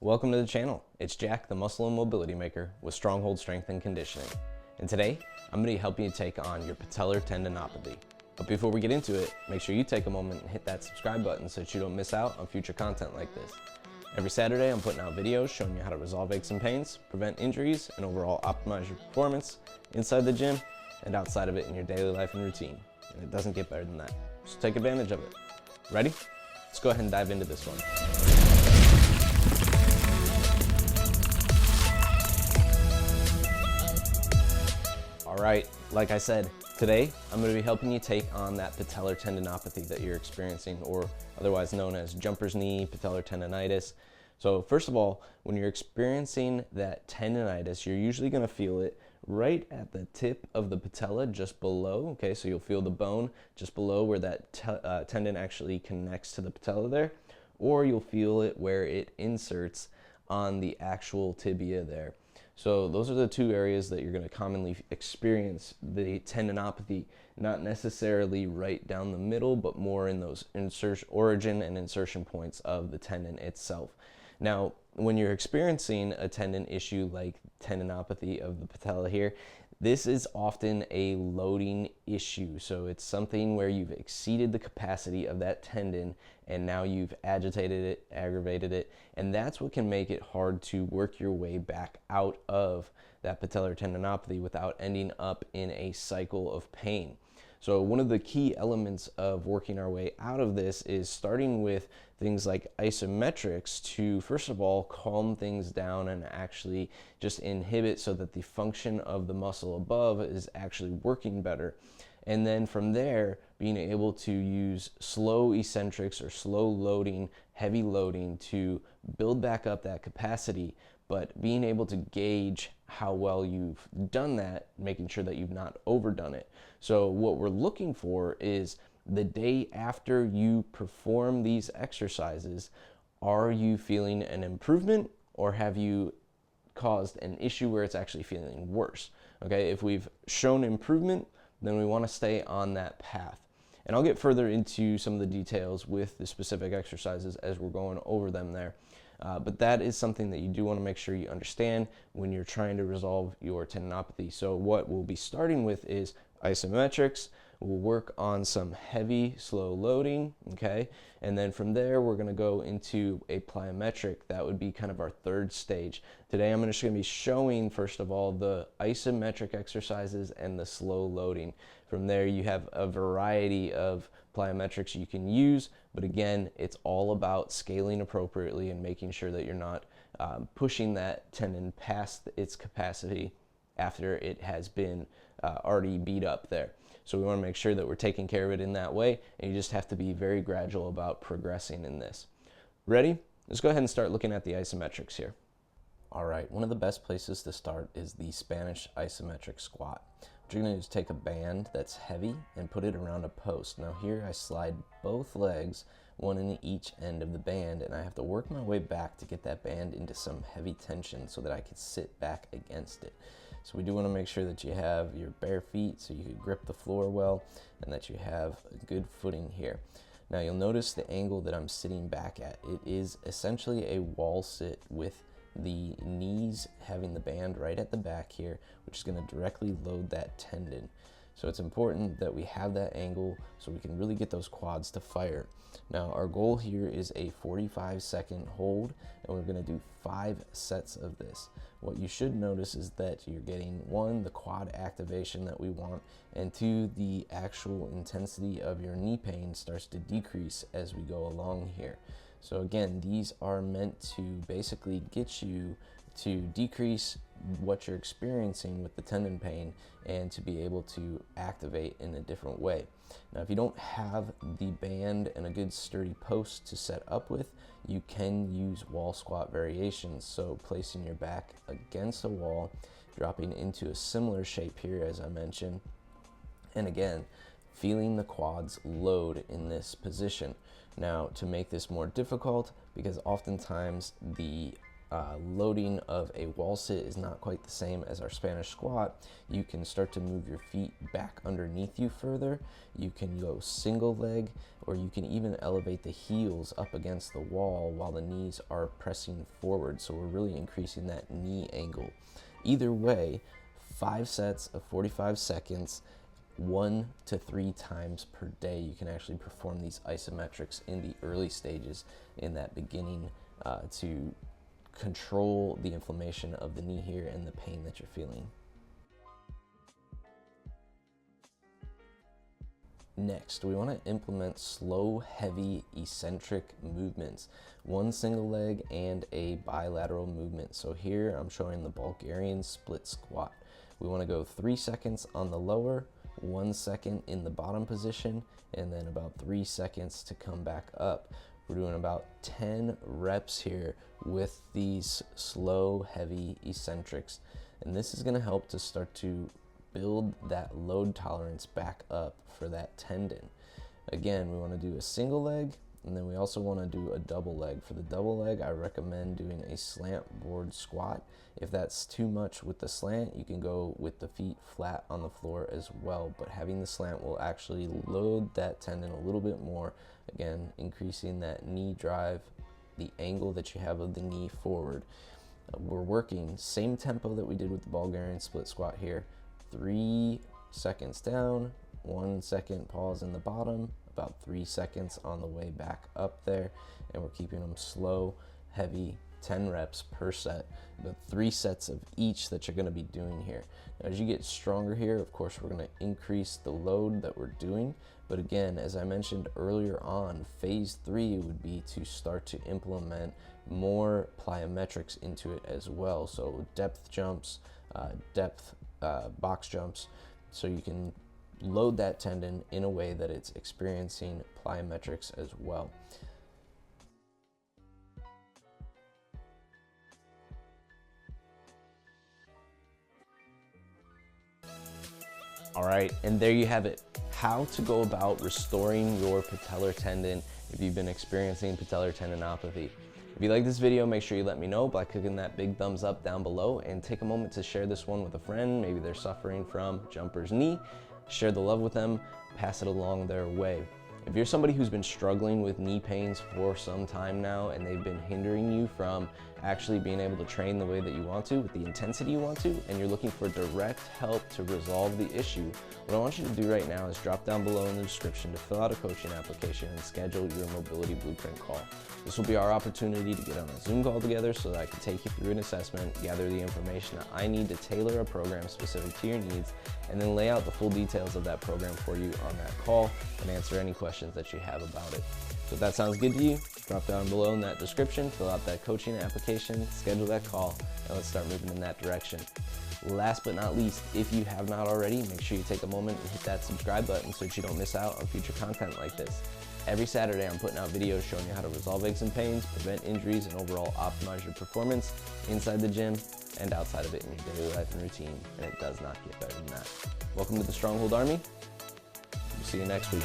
Welcome to the channel. It's Jack, the muscle and mobility maker with Stronghold Strength and Conditioning. And today, I'm going to be helping you take on your patellar tendinopathy. But before we get into it, make sure you take a moment and hit that subscribe button so that you don't miss out on future content like this. Every Saturday, I'm putting out videos showing you how to resolve aches and pains, prevent injuries, and overall optimize your performance inside the gym and outside of it in your daily life and routine. And it doesn't get better than that. So take advantage of it. Ready? Let's go ahead and dive into this one. All right, like I said, today I'm going to be helping you take on that patellar tendinopathy that you're experiencing, or otherwise known as jumper's knee, patellar tendinitis. So first of all, when you're experiencing that tendinitis, you're usually going to feel it right at the tip of the patella, just below. Okay, so you'll feel the bone just below where that tendon actually connects to the patella there, or you'll feel it where it inserts on the actual tibia there. So those are the two areas that you're going to commonly experience the tendinopathy, not necessarily right down the middle, but more in those origin and insertion points of the tendon itself. Now, when you're experiencing a tendon issue like tendinopathy of the patella here, this is often a loading issue. So it's something where you've exceeded the capacity of that tendon and now you've agitated it, aggravated it, and that's what can make it hard to work your way back out of that patellar tendinopathy without ending up in a cycle of pain. So one of the key elements of working our way out of this is starting with things like isometrics to, first of all, calm things down and actually just inhibit so that the function of the muscle above is actually working better. And then from there, being able to use slow eccentrics or slow loading, heavy loading to build back up that capacity, but being able to gauge how well you've done that, making sure that you've not overdone it. So what we're looking for is the day after you perform these exercises, are you feeling an improvement or have you caused an issue where it's actually feeling worse? Okay, if we've shown improvement, then we want to stay on that path. And I'll get further into some of the details with the specific exercises as we're going over them there. But that is something that you do want to make sure you understand when you're trying to resolve your tendinopathy. So what we'll be starting with is isometrics. We'll work on some heavy, slow loading, okay? And then from there, we're gonna go into a plyometric. That would be kind of our third stage. Today, I'm just gonna be showing, first of all, the isometric exercises and the slow loading. From there, you have a variety of plyometrics you can use, but again, it's all about scaling appropriately and making sure that you're not pushing that tendon past its capacity after it has been already beat up there. So we want to make sure that we're taking care of it in that way, and you just have to be very gradual about progressing in this. Ready? Let's go ahead and start looking at the isometrics here. All right, one of the best places to start is the Spanish isometric squat. What you're going to do is take a band that's heavy and put it around a post. Now here I slide both legs, one in each end of the band, and I have to work my way back to get that band into some heavy tension so that I can sit back against it. So we do want to make sure that you have your bare feet so you can grip the floor well and that you have a good footing here. Now you'll notice the angle that I'm sitting back at. It is essentially a wall sit with the knees having the band right at the back here, which is going to directly load that tendon. So it's important that we have that angle so we can really get those quads to fire. Now our goal here is a 45-second hold, and we're going to do 5 sets of this. What you should notice is that you're getting 1, the quad activation that we want, and 2, the actual intensity of your knee pain starts to decrease as we go along here. So again, these are meant to basically get you to decrease what you're experiencing with the tendon pain and to be able to activate in a different way. Now, if you don't have the band and a good sturdy post to set up with, you can use wall squat variations. So placing your back against a wall, dropping into a similar shape here as I mentioned, and again, feeling the quads load in this position. Now, to make this more difficult, because oftentimes the loading of a wall sit is not quite the same as our Spanish squat, you can start to move your feet back underneath you further. You can go single leg, or you can even elevate the heels up against the wall while the knees are pressing forward. So we're really increasing that knee angle. Either way, 5 sets of 45 seconds, 1 to 3 times per day. You can actually perform these isometrics in the early stages in that beginning to control the inflammation of the knee here and the pain that you're feeling. Next, we want to implement slow, heavy, eccentric movements. One single leg and a bilateral movement. So here I'm showing the Bulgarian split squat. We want to go 3 seconds on the lower, 1 second in the bottom position, and then about 3 seconds to come back up. We're doing about 10 reps here with these slow, heavy eccentrics. And this is going to help to start to build that load tolerance back up for that tendon. Again, we want to do a single leg, and then we also want to do a double leg. For the double leg, I recommend doing a slant board squat. If that's too much with the slant, you can go with the feet flat on the floor as well, but having the slant will actually load that tendon a little bit more, again, increasing that knee drive, the angle that you have of the knee forward. We're working same tempo that we did with the Bulgarian split squat here. 3 seconds down, 1 second pause in the bottom, about 3 seconds on the way back up there, and we're keeping them slow, heavy, 10 reps per set, but 3 sets of each that you're going to be doing here. Now, as you get stronger here, of course, we're going to increase the load that we're doing, but again, as I mentioned earlier on, phase 3 would be to start to implement more plyometrics into it as well. So depth jumps, box jumps, so you can load that tendon in a way that it's experiencing plyometrics as well. All right, and there you have it. How to go about restoring your patellar tendon if you've been experiencing patellar tendinopathy. If you like this video, make sure you let me know by clicking that big thumbs up down below, and take a moment to share this one with a friend. Maybe they're suffering from jumper's knee. Share the love with them, pass it along their way. If you're somebody who's been struggling with knee pains for some time now and they've been hindering you from actually being able to train the way that you want to, with the intensity you want to, and you're looking for direct help to resolve the issue, what I want you to do right now is drop down below in the description to fill out a coaching application and schedule your mobility blueprint call. This will be our opportunity to get on a Zoom call together so that I can take you through an assessment, gather the information that I need to tailor a program specific to your needs, and then lay out the full details of that program for you on that call and answer any questions that you have about it. So if that sounds good to you, drop down below in that description, fill out that coaching application, schedule that call, and let's start moving in that direction. Last but not least, if you have not already, make sure you take a moment and hit that subscribe button so that you don't miss out on future content like this. Every Saturday, I'm putting out videos showing you how to resolve aches and pains, prevent injuries, and overall optimize your performance inside the gym and outside of it in your daily life and routine, and it does not get better than that. Welcome to the Stronghold Army. We'll see you next week.